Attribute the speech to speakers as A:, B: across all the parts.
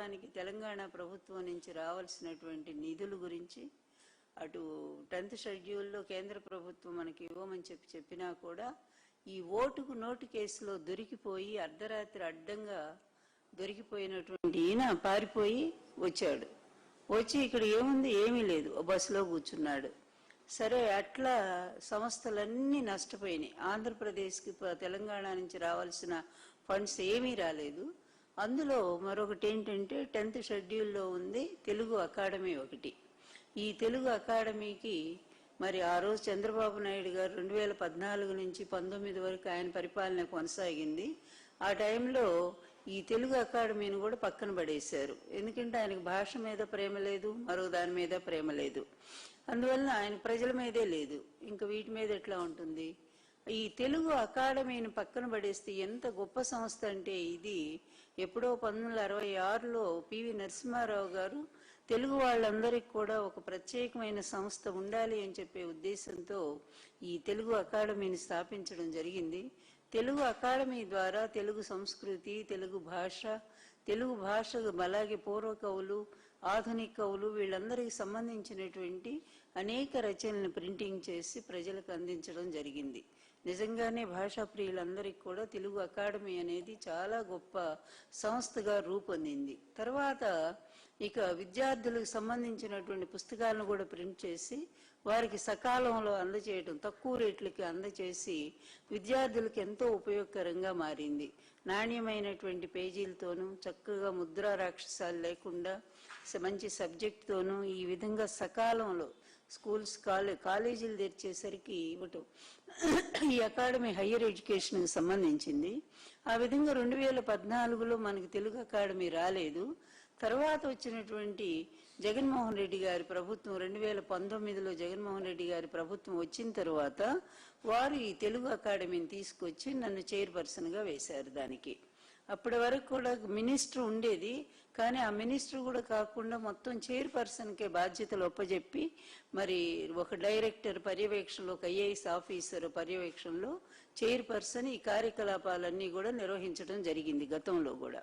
A: ప్రభుత్వానికి తెలంగాణ ప్రభుత్వం నుంచి రావాల్సినటువంటి నిధుల గురించి అటు 10th షెడ్యూల్లో కేంద్ర ప్రభుత్వం మనకి ఇవ్వమని చెప్పినా కూడా ఈ ఓటుకు నోటు కేసులో దొరికిపోయి అర్ధరాత్రి అడ్డంగా దొరికిపోయినటువంటి ఈయన పారిపోయి వచ్చాడు. వచ్చి ఇక్కడ ఏముంది, ఏమీ లేదు, బస్సులో కూర్చున్నాడు. సరే, అట్లా సంస్థలన్నీ నష్టపోయినాయి. ఆంధ్రప్రదేశ్కి తెలంగాణ నుంచి రావాల్సిన ఫండ్స్ ఏమీ రాలేదు. అందులో మరొకటి ఏంటంటే 10th షెడ్యూల్లో ఉంది తెలుగు అకాడమీ ఒకటి. ఈ తెలుగు అకాడమీకి మరి ఆ రోజు చంద్రబాబు నాయుడు గారు 2014 నుంచి 19 వరకు ఆయన పరిపాలన కొనసాగింది. ఆ టైంలో ఈ తెలుగు అకాడమీని కూడా పక్కన పడేశారు. ఎందుకంటే ఆయనకు భాష మీద ప్రేమ లేదు, మరో దాని మీద ప్రేమ లేదు. అందువల్ల ఆయన ప్రజల మీదే లేదు, ఇంకా వీటి మీద ఎట్లా ఉంటుంది. ఈ తెలుగు అకాడమీని పక్కన పడేస్తే ఎంత గొప్ప సంస్థ అంటే, ఇది ఎప్పుడో 1966లో పివి నరసింహారావు గారు తెలుగు వాళ్ళందరికీ కూడా ఒక ప్రత్యేకమైన సంస్థ ఉండాలి అని చెప్పే ఉద్దేశంతో ఈ తెలుగు అకాడమీని స్థాపించడం జరిగింది. తెలుగు అకాడమీ ద్వారా తెలుగు సంస్కృతి, తెలుగు భాష అలాగే పూర్వ కవులు, ఆధునిక కవులు వీళ్ళందరికీ సంబంధించినటువంటి అనేక రచనలను ప్రింటింగ్ చేసి ప్రజలకు అందించడం జరిగింది. నిజంగానే భాషా ప్రియులందరికీ కూడా తెలుగు అకాడమీ అనేది చాలా గొప్ప సంస్థగా రూపొందింది. తర్వాత ఇక విద్యార్థులకు సంబంధించినటువంటి పుస్తకాలను కూడా ప్రింట్ చేసి వారికి సకాలంలో అందజేయడం, తక్కువ రేట్లకి అందజేసి విద్యార్థులకు ఎంతో ఉపయోగకరంగా మారింది. నాణ్యమైనటువంటి పేజీలతోనూ చక్కగా ముద్రా రాక్షసాలు లేకుండా మంచి సబ్జెక్ట్తోనూ ఈ విధంగా సకాలంలో స్కూల్స్ కాలేజీలు తెరిచేసరికి ఇవ్వటం ఈ అకాడమీ హయ్యర్ ఎడ్యుకేషన్కి సంబంధించింది. ఆ విధంగా 2014లో మనకి తెలుగు అకాడమీ రాలేదు. తర్వాత వచ్చినటువంటి జగన్మోహన్ రెడ్డి గారి ప్రభుత్వం 2019లో జగన్మోహన్ రెడ్డి గారి ప్రభుత్వం వచ్చిన తర్వాత వారు ఈ తెలుగు అకాడమీని తీసుకొచ్చి నన్ను చైర్పర్సన్గా వేశారు. దానికి అప్పటి వరకు కూడా మినిస్టర్ ఉండేది, కానీ ఆ మినిస్టర్ కూడా కాకుండా మొత్తం చైర్పర్సన్కే బాధ్యతలు ఒప్పజెప్పి మరి ఒక డైరెక్టర్ పర్యవేక్షణలో, ఒక ఐఏఎస్ ఆఫీసర్ పర్యవేక్షణలో చైర్పర్సన్ ఈ కార్యకలాపాలన్నీ కూడా నిర్వహించడం జరిగింది గతంలో కూడా.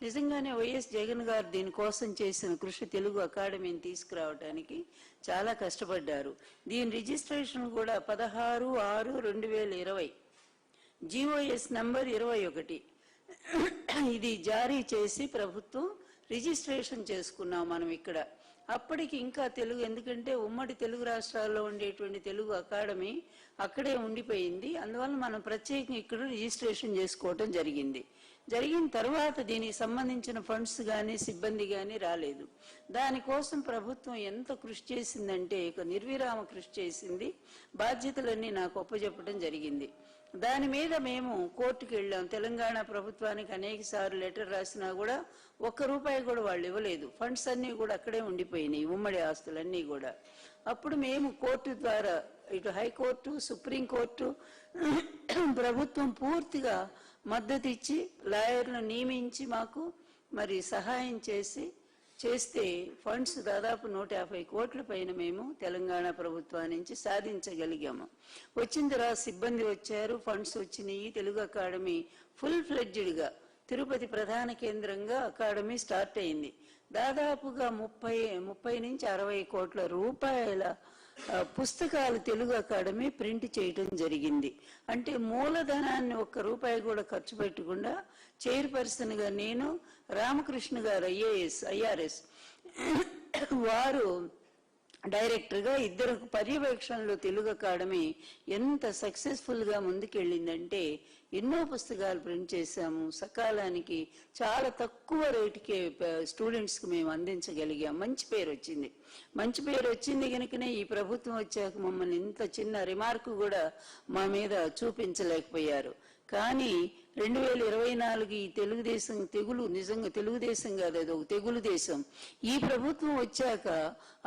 A: నిజంగానే వైఎస్ జగన్ గారు దీనికోసం చేసిన కృషి తెలుగు అకాడమీని తీసుకురావడానికి చాలా కష్టపడ్డారు. దీని రిజిస్ట్రేషన్ కూడా 16/6/2020 GOS నంబర్ 21 ఇది జారీ చేసి ప్రభుత్వం రిజిస్ట్రేషన్ చేసుకున్నాం మనం ఇక్కడ. అప్పటికి ఇంకా తెలుగు, ఎందుకంటే ఉమ్మడి తెలుగు రాష్ట్రాల్లో ఉండేటువంటి తెలుగు అకాడమీ అక్కడే ఉండిపోయింది. అందువల్ల మనం ప్రత్యేకంగా ఇక్కడ రిజిస్ట్రేషన్ చేసుకోవటం జరిగిన తర్వాత దీనికి సంబంధించిన ఫండ్స్ కానీ సిబ్బంది కానీ రాలేదు. దానికోసం ప్రభుత్వం ఎంత కృషి చేసిందంటే ఇక నిర్విరామ కృషి చేసింది. బాధ్యతలన్నీ నాకు ఒప్పజెప్పడం జరిగింది. దాని మీద మేము కోర్టుకు వెళ్ళాం. తెలంగాణ ప్రభుత్వానికి అనేక సార్లు లెటర్ రాసినా కూడా ₹1 కూడా వాళ్ళు ఇవ్వలేదు. ఫండ్స్ అన్నీ కూడా అక్కడే ఉండిపోయినాయి, ఉమ్మడి ఆస్తులన్నీ కూడా. అప్పుడు మేము కోర్టు ద్వారా ఇటు హైకోర్టు, సుప్రీంకోర్టు ప్రభుత్వం పూర్తిగా మద్దతు ఇచ్చి లాయర్లను నియమించి మాకు మరి సహాయం చేస్తే ఫండ్స్ దాదాపు 150 కోట్ల పైన మేము తెలంగాణ ప్రభుత్వం నుంచి సాధించగలిగాము. వచ్చిన తర్వాత సిబ్బంది వచ్చారు, ఫండ్స్ వచ్చినాయి. తెలుగు అకాడమీ ఫుల్ ఫ్లెడ్జ్డ్గా తిరుపతి ప్రధాన కేంద్రంగా అకాడమీ స్టార్ట్ అయింది. దాదాపుగా 30 నుంచి 60 కోట్ల రూపాయల పుస్తకాలు తెలుగు అకాడమీ ప్రింట్ చేయడం జరిగింది. అంటే మూలధనాన్ని ₹1 కూడా ఖర్చు పెట్టకుండా చైర్పర్సన్ గా నేను, రామకృష్ణ గారు IRS వారు డైరెక్టర్ గా, ఇద్దరు పర్యవేక్షణలో తెలుగు అకాడమీ ఎంత సక్సెస్ఫుల్ గా ముందుకెళ్ళిందంటే ఎన్నో పుస్తకాలు ప్రింట్ చేశాము. సకాలానికి చాలా తక్కువ రేటుకే స్టూడెంట్స్ కి మేము అందించగలిగాం. మంచి పేరు వచ్చింది కనుకనే ఈ ప్రభుత్వం వచ్చాక మమ్మల్ని ఇంత చిన్న రిమార్క్ కూడా మా మీద చూపించలేకపోయారు. కానీ 2024 ఈ తెలుగుదేశం తెగులు, నిజంగా తెలుగుదేశం కాదు, అది ఒక తెగులు దేశం. ఈ ప్రభుత్వం వచ్చాక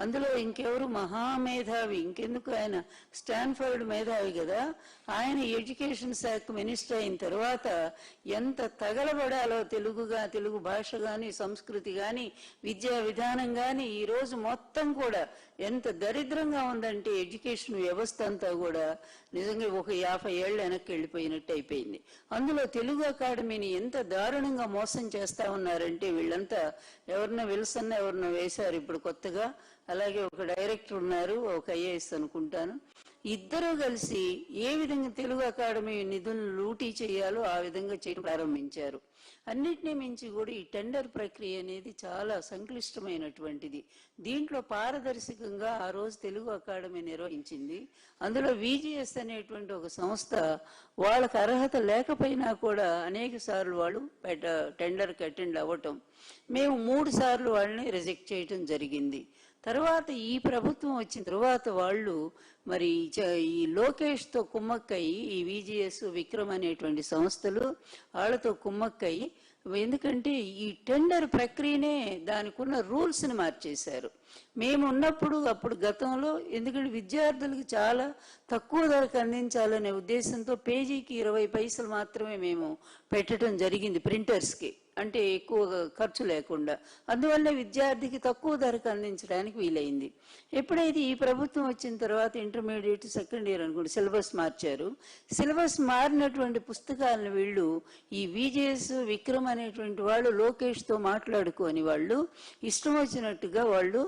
A: అందులో ఇంకెవరు మహామేధావి, ఇంకెందుకు ఆయన స్టాన్ఫర్డ్ మేధావి కదా, ఆయన ఎడ్యుకేషన్ శాఖ మినిస్టర్ అయిన తర్వాత ఎంత తగలబడాలో తెలుగు భాష గాని, సంస్కృతి గాని, విద్యా విధానం గాని ఈ రోజు మొత్తం కూడా ఎంత దరిద్రంగా ఉందంటే ఎడ్యుకేషన్ వ్యవస్థ అంతా కూడా నిజంగా ఒక 50 ఏళ్ళు వెనక్కి వెళ్ళిపోయినట్టు అయిపోయింది. అందులో తెలుగు అకాడమీని ఎంత దారుణంగా మోసం చేస్తా ఉన్నారంటే వీళ్ళంతా ఎవరినో విల్సన్ ఎవరినో వేశారు ఇప్పుడు కొత్తగా, అలాగే ఒక డైరెక్టర్ ఉన్నారు, ఒక ఐఏఎస్ అనుకుంటాను. ఇద్దరూ కలిసి ఏ విధంగా తెలుగు అకాడమీ నిధులను లూటీ చేయాలో ఆ విధంగా చేయడం ప్రారంభించారు. అన్నిటినీ మించి కూడా ఈ టెండర్ ప్రక్రియ అనేది చాలా సంక్లిష్టమైనటువంటిది. దీంట్లో పారదర్శకంగా ఆ రోజు తెలుగు అకాడమీ నిర్వహించింది. అందులో VGS అనేటువంటి ఒక సంస్థ వాళ్ళకు అర్హత లేకపోయినా కూడా అనేక సార్లు వాళ్ళు టెండర్కి అటెండ్ అవ్వటం, మేము 3 సార్లు వాళ్ళని రిజెక్ట్ చేయటం జరిగింది. తర్వాత ఈ ప్రభుత్వం వచ్చిన తర్వాత వాళ్ళు మరి ఈ లోకేష్తో కుమ్మక్కయి, ఈ VGS విక్రమ్ అనేటువంటి సంస్థలు వాళ్ళతో కుమ్మక్కయి, ఎందుకంటే ఈ టెండర్ ప్రక్రియనే దానికి ఉన్న రూల్స్ని మార్చేశారు. మేము ఉన్నప్పుడు అప్పుడు గతంలో, ఎందుకంటే విద్యార్థులకు చాలా తక్కువ ధరకు అందించాలనే ఉద్దేశంతో పేజీకి 20 పైసలు మాత్రమే మేము పెట్టడం జరిగింది ప్రింటర్స్కి, అంటే ఎక్కువ ఖర్చు లేకుండా. అందువల్ల విద్యార్థికి తక్కువ ధరకు అందించడానికి వీలైంది. ఎప్పుడైతే ఈ ప్రభుత్వం వచ్చిన తర్వాత ఇంటర్మీడియట్ సెకండ్ ఇయర్ అనుకుంటే సిలబస్ మార్చారు. సిలబస్ మారినటువంటి పుస్తకాలను వీళ్ళు ఈ VGS విక్రమ్ అనేటువంటి వాళ్ళు లోకేష్తో మాట్లాడుకొని వాళ్ళు ఇష్టం వచ్చినట్టుగా వాళ్ళు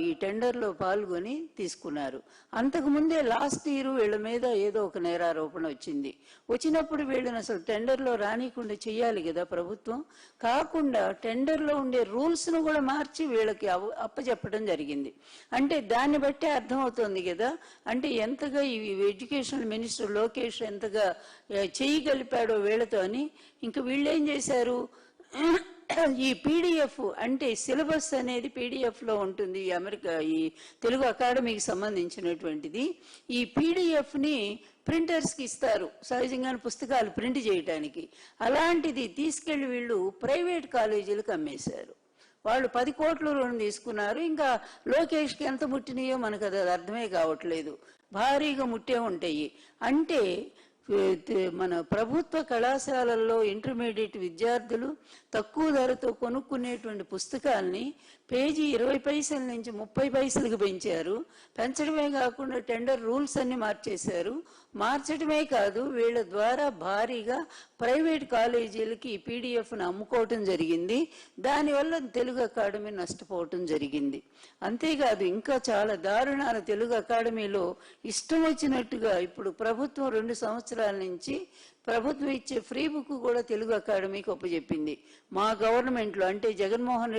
A: ఈ టెండర్లో పాల్గొని తీసుకున్నారు. అంతకుముందే లాస్ట్ ఇయర్ వీళ్ళ మీద ఏదో ఒక నేరారోపణ వచ్చినప్పుడు వీళ్ళని అసలు టెండర్లో రానికుండా చెయ్యాలి కదా ప్రభుత్వం. కాకుండా టెండర్లో ఉండే రూల్స్ను కూడా మార్చి వీళ్ళకి అప్పచెప్పడం జరిగింది. అంటే దాన్ని బట్టే అర్థమవుతోంది కదా, అంటే ఎంతగా ఈ ఎడ్యుకేషనల్ మినిస్టర్ లోకేష్ ఎంతగా చేయగలిపాడో వీళ్ళతో అని. ఇంకా వీళ్ళు ఏం చేశారు, ఈ PDF అంటే సిలబస్ అనేది PDF-లో ఉంటుంది, ఈ తెలుగు అకాడమీకి సంబంధించినటువంటిది. ఈ PDFని ప్రింటర్స్కి ఇస్తారు సహజంగానే పుస్తకాలు ప్రింట్ చేయడానికి. అలాంటిది తీసుకెళ్లి వీళ్ళు ప్రైవేట్ కాలేజీలకు అమ్మేశారు. వాళ్ళు 10 కోట్ల రుణం తీసుకున్నారు. ఇంకా లోకేష్కి ఎంత ముట్టినాయో మనకు అది అర్థమే కావట్లేదు, భారీగా ముట్టే ఉంటాయి. అంటే మన ప్రభుత్వ కళాశాలల్లో ఇంటర్మీడియట్ విద్యార్థులు తక్కువ ధరతో కొనుక్కునేటువంటి పుస్తకాల్ని పేజీ 20 పైసల నుంచి 30 పైసలకు పెంచారు. పెంచడమే కాకుండా టెండర్ రూల్స్ అన్ని మార్చేశారు. మార్చడమే కాదు, వీళ్ళ ద్వారా భారీగా ప్రైవేట్ కాలేజీలకి ఈ PDFను అమ్ముకోవటం జరిగింది. దానివల్ల తెలుగు అకాడమీ నష్టపోవటం జరిగింది. అంతేకాదు ఇంకా చాలా దారుణాలు తెలుగు అకాడమీలో ఇష్టం వచ్చినట్టుగా ఇప్పుడు ప్రభుత్వం 2 సంవత్సరాల నుంచి ప్రభుత్వం ఇచ్చే ఫ్రీ బుక్ కూడా తెలుగు అకాడమీకి ఒప్పచెప్పింది. మా గవర్నమెంట్లో అంటే జగన్మోహన్ రెడ్డి